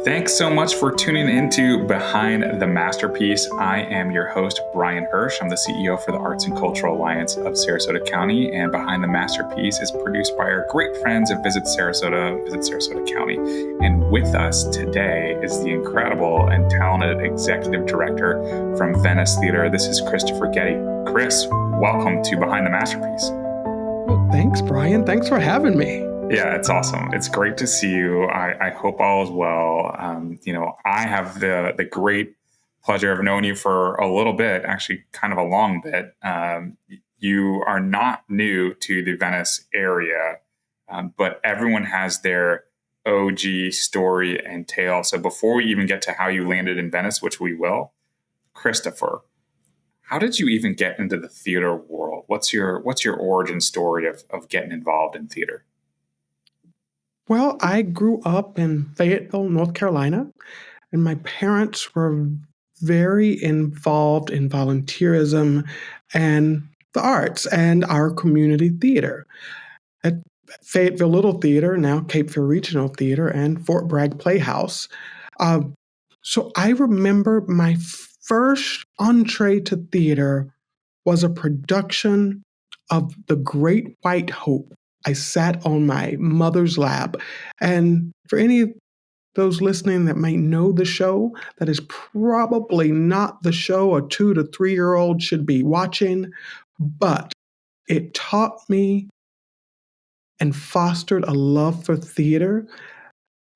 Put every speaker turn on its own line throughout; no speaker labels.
Thanks so much for tuning into Behind the Masterpiece. I am your host, Brian Hersh. I'm the CEO for the Arts and Cultural Alliance of Sarasota County, and Behind the Masterpiece is produced by our great friends at Visit Sarasota County. And with us today is the incredible and talented executive director from Venice Theatre. This is Kristofer Geddie. Chris, welcome to Behind the Masterpiece.
Well, thanks, Brian. Thanks for having me.
Yeah, it's awesome. It's great to see you. I hope all is well. I have the great pleasure of knowing you for a little bit, actually kind of a long bit. You are not new to the Venice area, but everyone has their OG story and tale. So before we even get to how you landed in Venice, which we will, Kristofer, how did you even get into the theater world? What's your origin story of getting involved in theater?
Well, I grew up in Fayetteville, North Carolina, and my parents were very involved in volunteerism and the arts and our community theater. At Fayetteville Little Theater, now Cape Fear Regional Theater, and Fort Bragg Playhouse. So I remember my first entree to theater was a production of The Great White Hope. I sat on my mother's lap. And for any of those listening that might know the show, that is probably not the show a 2 to 3 year old should be watching, but it taught me and fostered a love for theater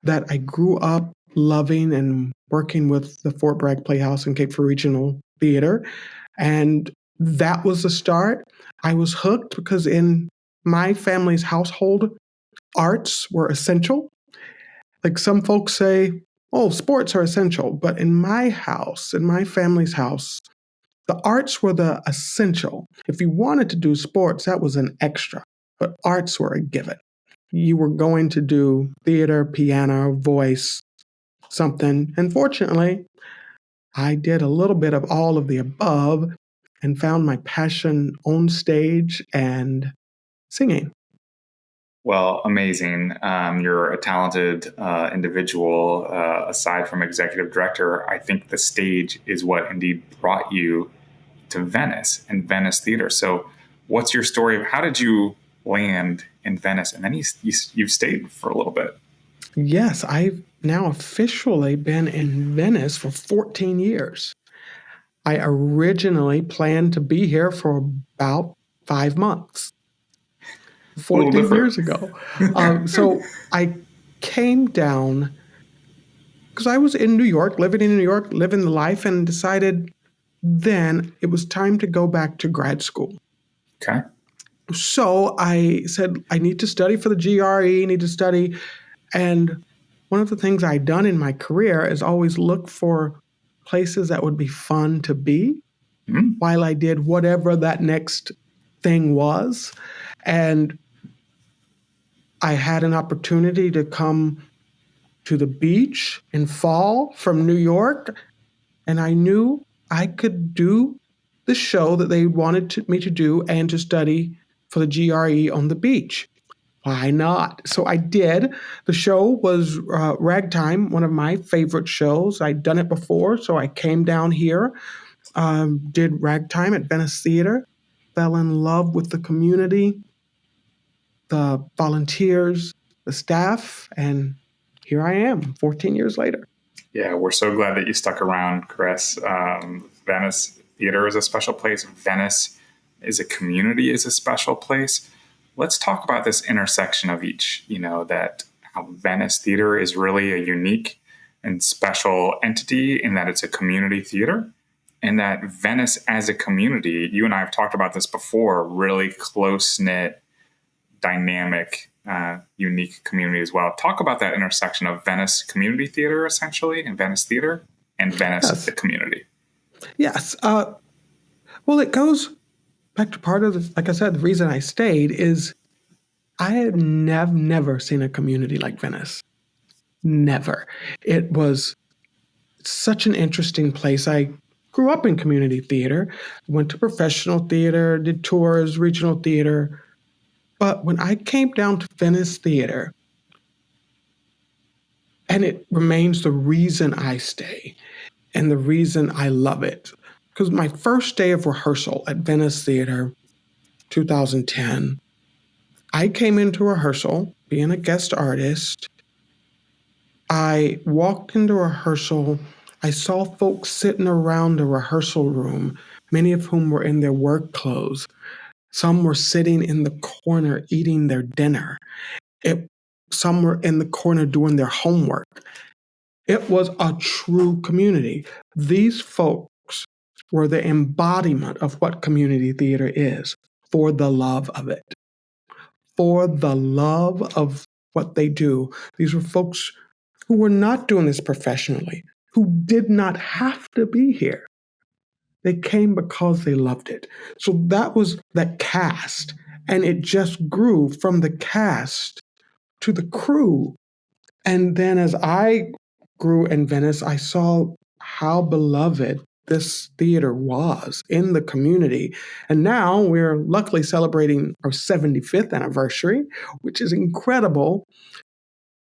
that I grew up loving and working with the Fort Bragg Playhouse and Cape Fear Regional Theater. And that was the start. I was hooked because in my family's household, arts were essential. Like some folks say, oh, sports are essential. But in my house, in my family's house, the arts were the essential. If you wanted to do sports, that was an extra. But arts were a given. You were going to do theater, piano, voice, something. And fortunately, I did a little bit of all of the above and found my passion on stage and singing.
Well, amazing. You're a talented individual. Aside from executive director, I think the stage is what indeed brought you to Venice and Venice Theatre. So what's your story of how did you land in Venice? And then you've stayed for a little bit.
Yes, I've now officially been in Venice for 14 years. I originally planned to be here for about 5 months. 14 years ago. So I came down because I was in New York, living the life, and decided then it was time to go back to grad school.
Okay.
So I said, I need to study for the GRE, And one of the things I'd done in my career is always look for places that would be fun to be while I did whatever that next thing was. And I had an opportunity to come to the beach in fall from New York, and I knew I could do the show that they wanted me to do and to study for the GRE on the beach. Why not? So I did. The show was Ragtime, one of my favorite shows. I'd done it before, so I came down here, did Ragtime at Venice Theatre, fell in love with the community, the volunteers, the staff, and here I am 14 years later.
Yeah, we're so glad that you stuck around, Chris. Venice Theatre is a special place. Venice is a community, is a special place. Let's talk about this intersection of each, that how Venice Theatre is really a unique and special entity in that it's a community theater, and that Venice as a community, you and I have talked about this before, really close-knit, dynamic, unique community as well. Talk about that intersection of Venice Community Theater, essentially, and Venice Theatre, and Venice the community.
Yes. Well, it goes back to part of like I said, the reason I stayed is I had never seen a community like Venice. Never. It was such an interesting place. I grew up in community theater, went to professional theater, did tours, regional theater. But when I came down to Venice Theatre, And it remains the reason I stay and the reason I love it. Because my first day of rehearsal at Venice Theatre, 2010, I came into rehearsal being a guest artist. I walked into rehearsal. I saw folks sitting around the rehearsal room, many of whom were in their work clothes. Some were sitting in the corner eating their dinner. It, some were in the corner doing their homework. It was a true community. These folks were the embodiment of what community theater is, for the love of it, for the love of what they do. These were folks who were not doing this professionally, who did not have to be here. They came because they loved it. So that was that cast. And it just grew from the cast to the crew. And then as I grew in Venice, I saw how beloved this theater was in the community. And now we're luckily celebrating our 75th anniversary, which is incredible.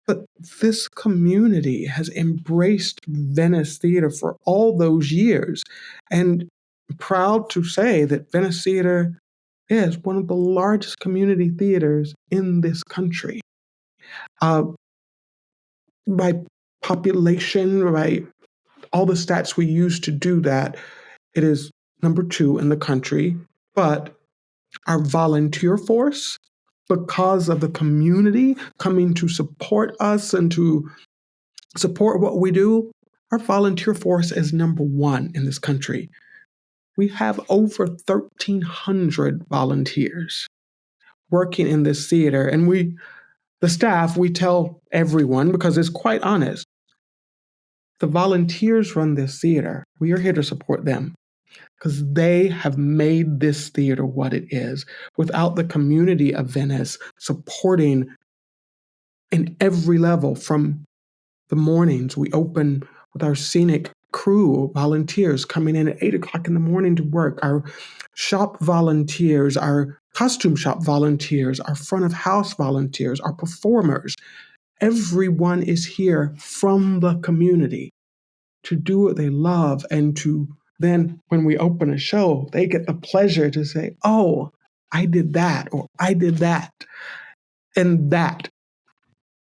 But this community has embraced Venice Theatre for all those years. And I'm proud to say that Venice Theatre is one of the largest community theaters in this country. Uh, by population, by all the stats we use to do that, it is number 2 in the country. But our volunteer force, because of the community coming to support us and to support what we do, our volunteer force is number 1 in this country. We have over 1,300 volunteers working in this theater. And the staff, we tell everyone, because it's quite honest, the volunteers run this theater. We are here to support them because they have made this theater what it is. Without the community of Venice supporting in every level, from the mornings we open with our scenic crew, volunteers coming in at 8 o'clock in the morning to work, our shop volunteers, our costume shop volunteers, our front of house volunteers, our performers. Everyone is here from the community to do what they love, and to then, when we open a show, they get the pleasure to say, oh, I did that, or I did that. And that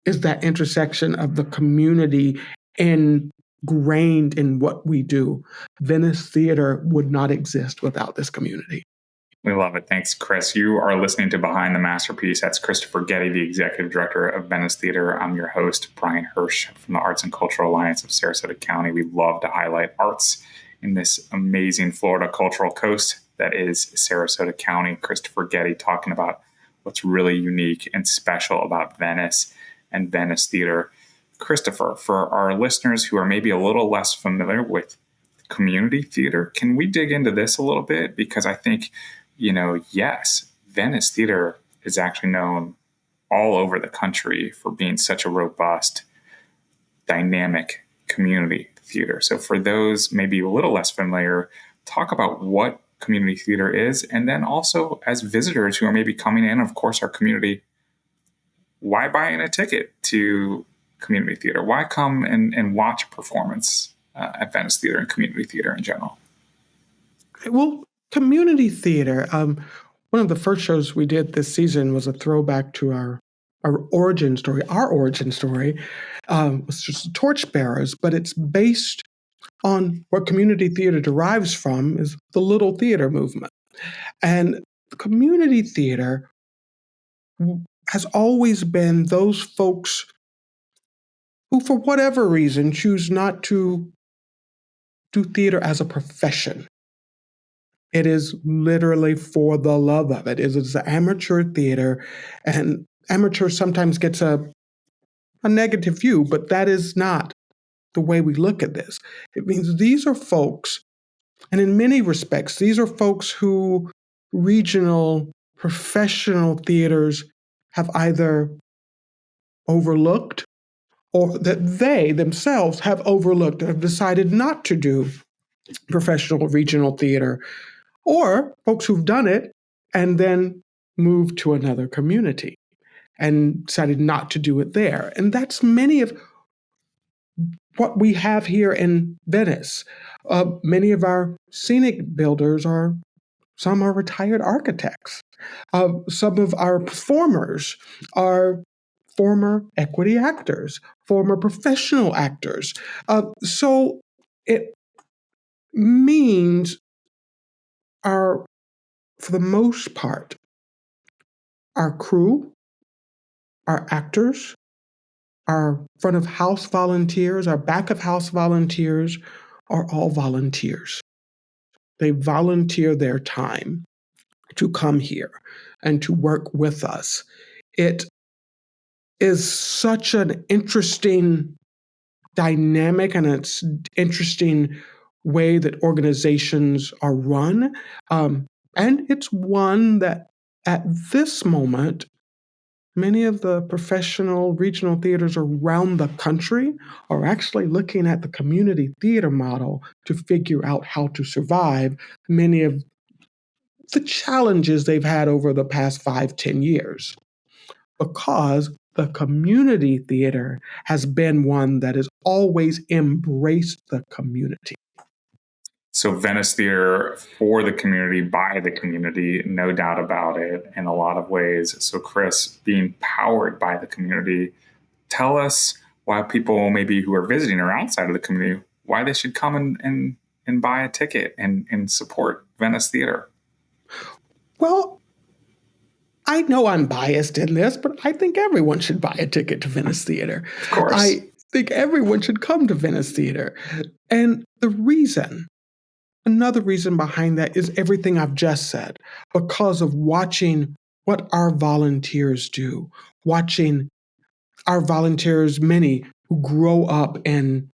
is that intersection of the community ingrained in what we do. Venice Theatre would not exist without this community.
We love it. Thanks, Chris. You are listening to Behind the Masterpiece. That's Kristofer Geddie, the Executive Director of Venice Theatre. I'm your host, Brian Hersh, from the Arts and Cultural Alliance of Sarasota County. We love to highlight arts in this amazing Florida cultural coast that is Sarasota County. Kristofer Geddie talking about what's really unique and special about Venice and Venice Theatre. Kristofer, for our listeners who are maybe a little less familiar with community theater, can we dig into this a little bit? Because I think, yes, Venice Theatre is actually known all over the country for being such a robust, dynamic community theater. So for those maybe a little less familiar, talk about what community theater is, and then also as visitors who are maybe coming in, of course, our community, why buying a ticket to community theater? Why come and watch a performance at Venice Theatre and community theater in general?
Well, community theater, one of the first shows we did this season was a throwback to our origin story. Our origin story was just Torchbearers, but it's based on what community theater derives from is the Little Theater movement. And community theater has always been those folks who, for whatever reason, choose not to do theater as a profession. It is literally for the love of it. It is amateur theater, and amateur sometimes gets a negative view, but that is not the way we look at this. It means these are folks, and in many respects, these are folks who regional professional theaters have either overlooked or that they themselves have overlooked and have decided not to do professional regional theater, or folks who've done it and then moved to another community and decided not to do it there. And that's many of what we have here in Venice. Many of our scenic builders are some are retired architects. Some of our performers are former equity actors, former professional actors. So it means our, for the most part, our crew, our actors, our front of house volunteers, our back of house volunteers are all volunteers. They volunteer their time to come here and to work with us. It is such an interesting dynamic and it's interesting way that organizations are run. And it's one that at this moment, many of the professional regional theaters around the country are actually looking at the community theater model to figure out how to survive many of the challenges they've had over the past 5, 10 years. Because the community theater has been one that has always embraced the community.
So Venice Theatre for the community, by the community, no doubt about it, in a lot of ways. So Chris, being powered by the community, tell us why people maybe who are visiting or outside of the community, why they should come and buy a ticket and support Venice Theatre.
Well, I know I'm biased in this, but I think everyone should buy a ticket to Venice Theatre.
Of course.
I think everyone should come to Venice Theatre. And another reason behind that is everything I've just said, because of watching what our volunteers do, watching our volunteers, many who grow up in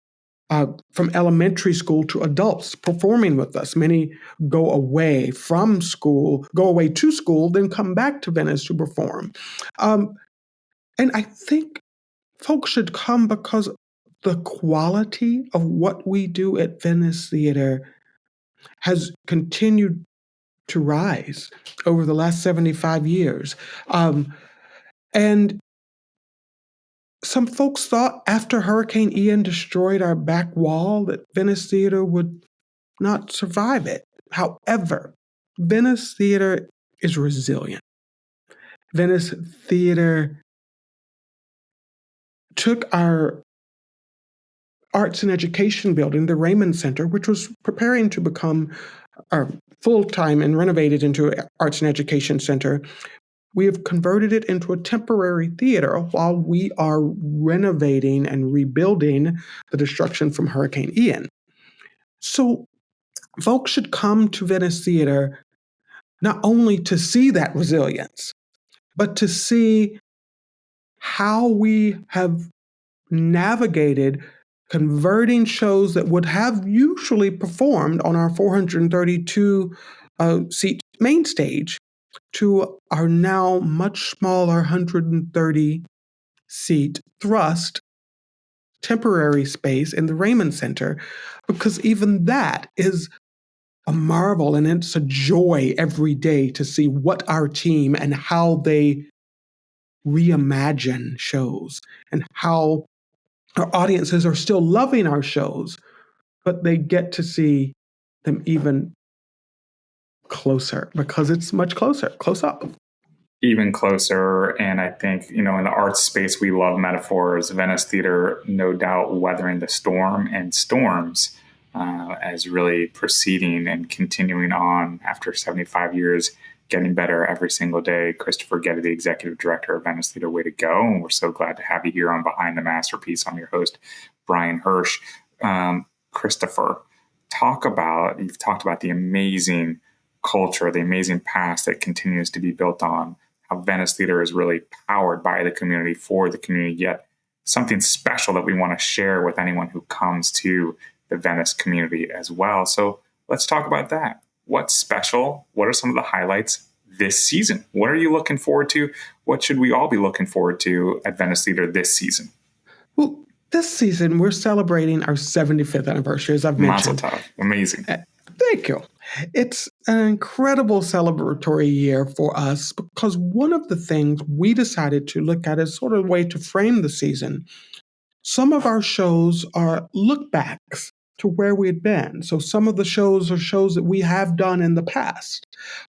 from elementary school to adults performing with us. Many go away to school, then come back to Venice to perform. And I think folks should come because the quality of what we do at Venice Theatre has continued to rise over the last 75 years. And some folks thought after Hurricane Ian destroyed our back wall that Venice Theatre would not survive it. However, Venice Theatre is resilient. Venice Theatre took our arts and education building, the Raymond Center, which was preparing to become full-time and renovated into an arts and education center. We have converted it into a temporary theater while we are renovating and rebuilding the destruction from Hurricane Ian. So folks should come to Venice Theatre not only to see that resilience, but to see how we have navigated converting shows that would have usually performed on our 432 seat main stage to our now much smaller 130 seat thrust temporary space in the Raymond Center, because even that is a marvel and it's a joy every day to see what our team and how they reimagine shows and how our audiences are still loving our shows, but they get to see them even closer because it's much close up.
Even closer. And I think, in the arts space, we love metaphors. Venice Theatre, no doubt, weathering the storm and storms as really proceeding and continuing on after 75 years, getting better every single day. Kristofer Geddie, the executive director of Venice Theatre, way to go. And we're so glad to have you here on Behind the Masterpiece. I'm your host, Brian Hersh. Kristofer, you've talked about the amazing culture, the amazing past that continues to be built on, how Venice Theatre is really powered by the community, for the community, yet something special that we want to share with anyone who comes to the Venice community as well. So let's talk about that. What's special? What are some of the highlights this season? What are you looking forward to? What should we all be looking forward to at Venice Theatre this season?
Well, this season, we're celebrating our 75th anniversary, as I've mentioned.
Mazel tov. Amazing.
Thank you. It's an incredible celebratory year for us because one of the things we decided to look at as sort of a way to frame the season, Some of our shows are look backs to where we had been. So some of the shows are shows that we have done in the past,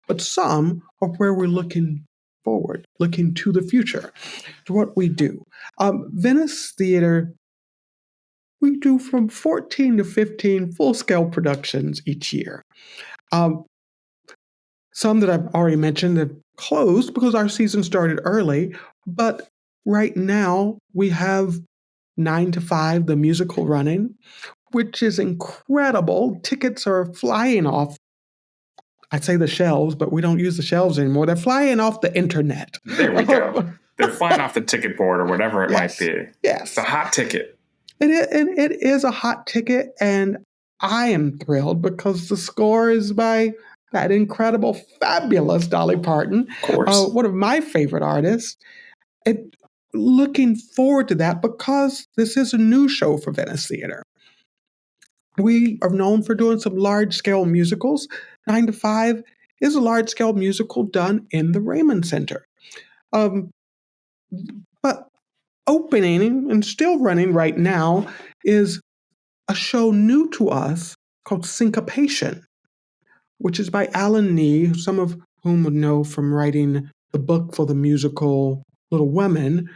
but some are where we're looking forward, looking to the future, to what we do. Venice Theatre, we do from 14 to 15 full scale productions each year. Um, some that I've already mentioned have closed because our season started early, but right now we have 9 to 5, the musical running, which is incredible. Tickets are flying off. I'd say the shelves, but we don't use the shelves anymore. They're flying off the internet.
There we go. They're flying off the ticket board or whatever it might be.
Yes.
It's a hot ticket.
It is a hot ticket, and I am thrilled because the score is by that incredible, fabulous Dolly Parton,
Of course.
one of my favorite artists. And looking forward to that because this is a new show for Venice Theatre. We are known for doing some large-scale musicals. 9 to 5 is a large-scale musical done in the Raymond Center. But opening and still running right now is a show new to us called Syncopation, which is by Alan Nee, some of whom would know from writing the book for the musical Little Women.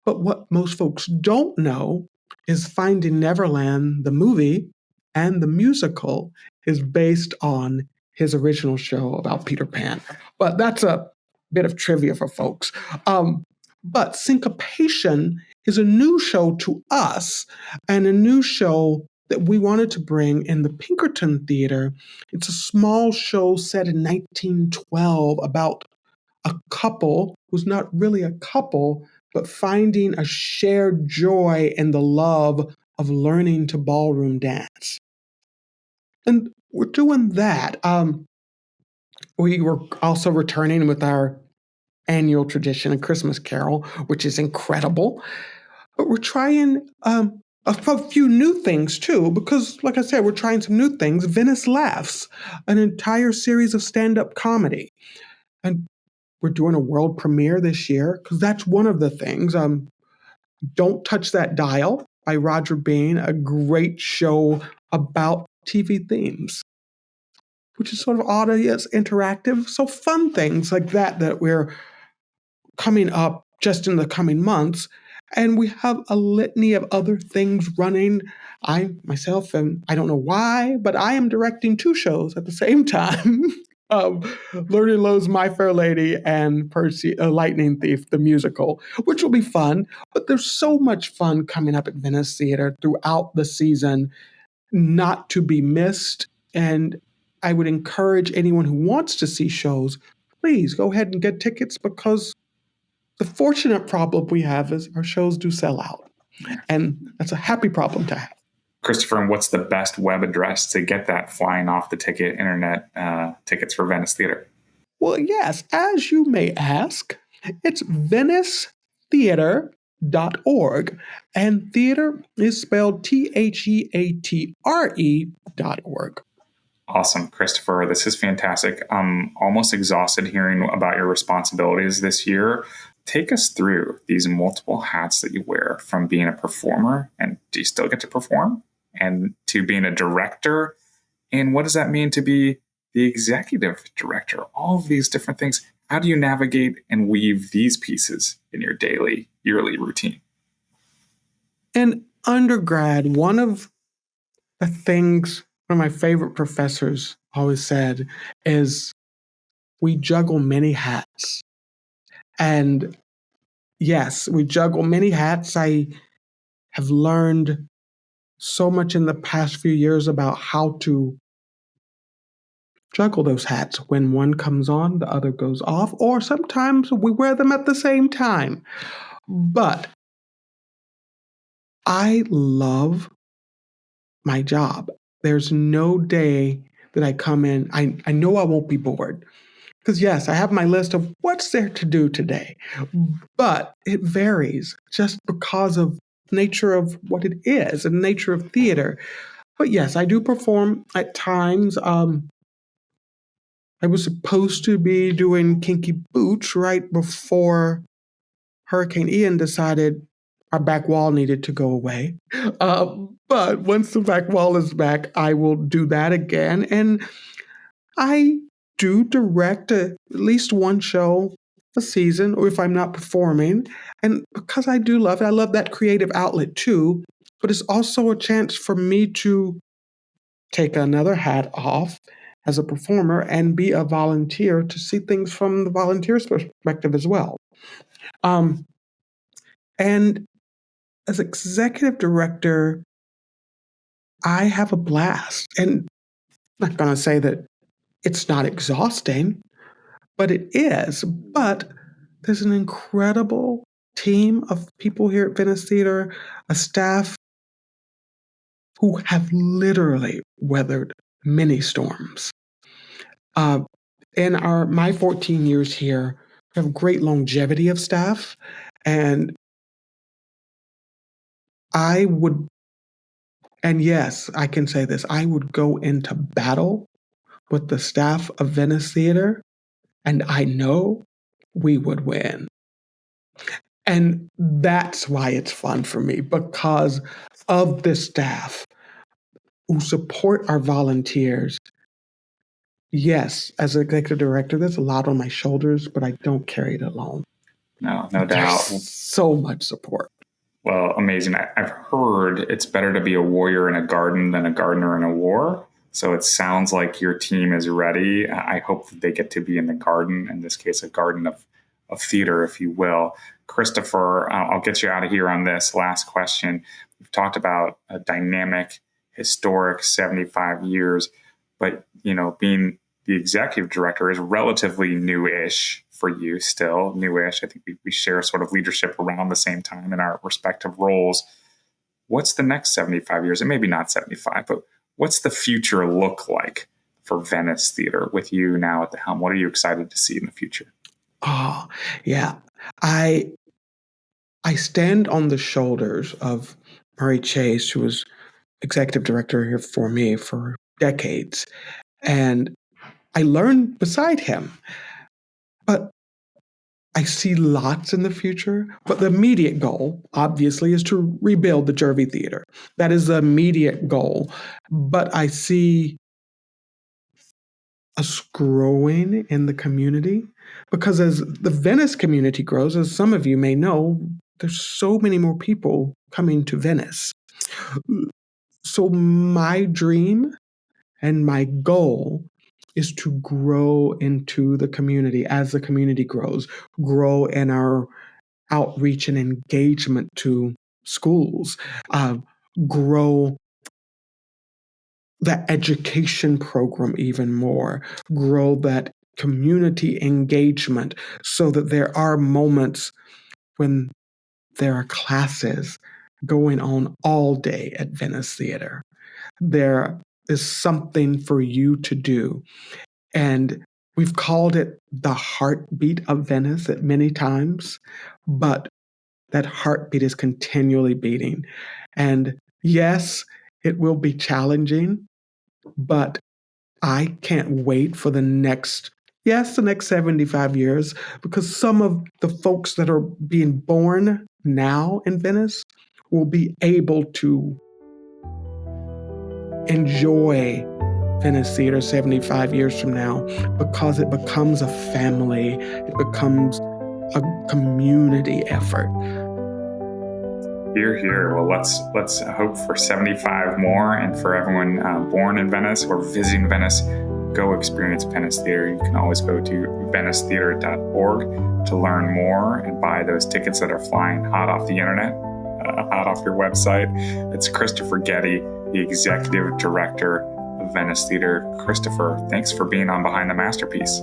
But what most folks don't know is Finding Neverland, the movie, and the musical is based on his original show about Peter Pan. But that's a bit of trivia for folks. But Syncopation is a new show to us and a new show that we wanted to bring in the Pinkerton Theater. It's a small show set in 1912 about a couple who's not really a couple, but finding a shared joy in the love of learning to ballroom dance. And we're doing that. We were also returning with our annual tradition, A Christmas Carol, which is incredible. But we're trying a few new things too, because, like I said, we're trying some new things. Venice Laughs, an entire series of stand-up comedy. And we're doing a world premiere this year, because that's one of the things. Don't Touch That Dial by Roger Bean, a great show about TV themes, which is sort of audience interactive. So fun things like that we're coming up just in the coming months. And we have a litany of other things running. I myself I don't know why, but I am directing 2 shows at the same time. Lordy Lowe's My Fair Lady and Percy Lightning Thief, the musical, which will be fun. But there's so much fun coming up at Venice Theatre throughout the season, not to be missed. And I would encourage anyone who wants to see shows, please go ahead and get tickets, because the fortunate problem we have is our shows do sell out. And that's a happy problem to have.
Kristofer, and what's the best web address to get that flying off the ticket internet tickets for Venice Theatre?
Well, yes, as you may ask, it's VeniceTheatre.org, and theater is spelled THEATRE.org.
Awesome, Kristofer. This is fantastic. I'm almost exhausted hearing about your responsibilities this year. Take us through these multiple hats that you wear, from being a performer, and do you still get to perform, and to being a director, and what does that mean to be the executive director? All of these different things. How do you navigate and weave these pieces in your daily, yearly routine?
In undergrad, one of my favorite professors always said is, we juggle many hats. And yes, we juggle many hats. I have learned so much in the past few years about how to juggle those hats. When one comes on, the other goes off, or sometimes we wear them at the same time. But I love my job. There's no day that I come in, I know I won't be bored. Because yes, I have my list of what's there to do today, but it varies just because of nature of what it is and nature of theater. But yes, I do perform at times. I was supposed to be doing Kinky Boots right before Hurricane Ian decided our back wall needed to go away. But once the back wall is back, I will do that again. And I do direct at least one show a season, or if I'm not performing. And because I do love it, I love that creative outlet too. But it's also a chance for me to take another hat off as a performer and be a volunteer to see things from the volunteer's perspective as well. Um, and as executive director, I have a blast. And I'm not going to say that it's not exhausting, but it is. But there's an incredible team of people here at Venice Theatre, a staff who have literally weathered many storms. In my 14 years here, we have great longevity of staff, and yes, I can say this, I would go into battle with the staff of Venice Theatre, and I know we would win. And that's why it's fun for me, because of the staff who support our volunteers. Yes, as an executive director, there's a lot on my shoulders, but I don't carry it alone.
No doubt.
So much support.
Well, amazing. I've heard it's better to be a warrior in a garden than a gardener in a war. So it sounds like your team is ready. I hope that they get to be in the garden, in this case, a garden of theater, if you will. Kristofer, I'll get you out of here on this last question. We've talked about a dynamic, historic 75 years, but, being the executive director is relatively newish for you still, newish. I think we share sort of leadership around the same time in our respective roles. What's the next 75 years? And maybe not 75, but what's the future look like for Venice Theatre with you now at the helm? What are you excited to see in the future?
Oh, yeah. I stand on the shoulders of Murray Chase, who was executive director here for me for decades. And I learned beside him. But I see lots in the future. But the immediate goal, obviously, is to rebuild the Jervey Theater. That is the immediate goal. But I see us growing in the community, because as the Venice community grows, as some of you may know, there's so many more people coming to Venice. So my dream and my goal is to grow into the community as the community grows, grow in our outreach and engagement to schools, grow that education program even more, grow that community engagement so that there are moments when there are classes going on all day at Venice Theatre. There is something for you to do. And we've called it the heartbeat of Venice at many times, but that heartbeat is continually beating. And yes, it will be challenging, but I can't wait for the next 75 years, because some of the folks that are being born now in Venice will be able to enjoy Venice Theatre 75 years from now, because it becomes a family, it becomes a community effort.
Hear, hear. Well, let's hope for 75 more, and for everyone born in Venice or visiting Venice, go experience Venice Theatre. You can always go to venicetheatre.org to learn more and buy those tickets that are flying hot off the internet, hot off your website. It's Kristofer Geddie, the Executive Director of Venice Theatre. Kristofer, thanks for being on Behind the Masterpiece.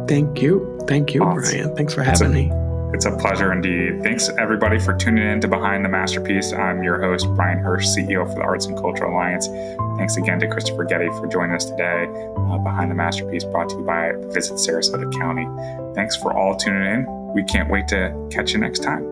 Thank you. Thank you, Brian. Thanks for having me.
It's a pleasure indeed. Thanks, everybody, for tuning in to Behind the Masterpiece. I'm your host, Brian Hersh, CEO for the Arts and Cultural Alliance. Thanks again to Kristofer Geddie for joining us today. Behind the Masterpiece, brought to you by Visit Sarasota County. Thanks for all tuning in. We can't wait to catch you next time.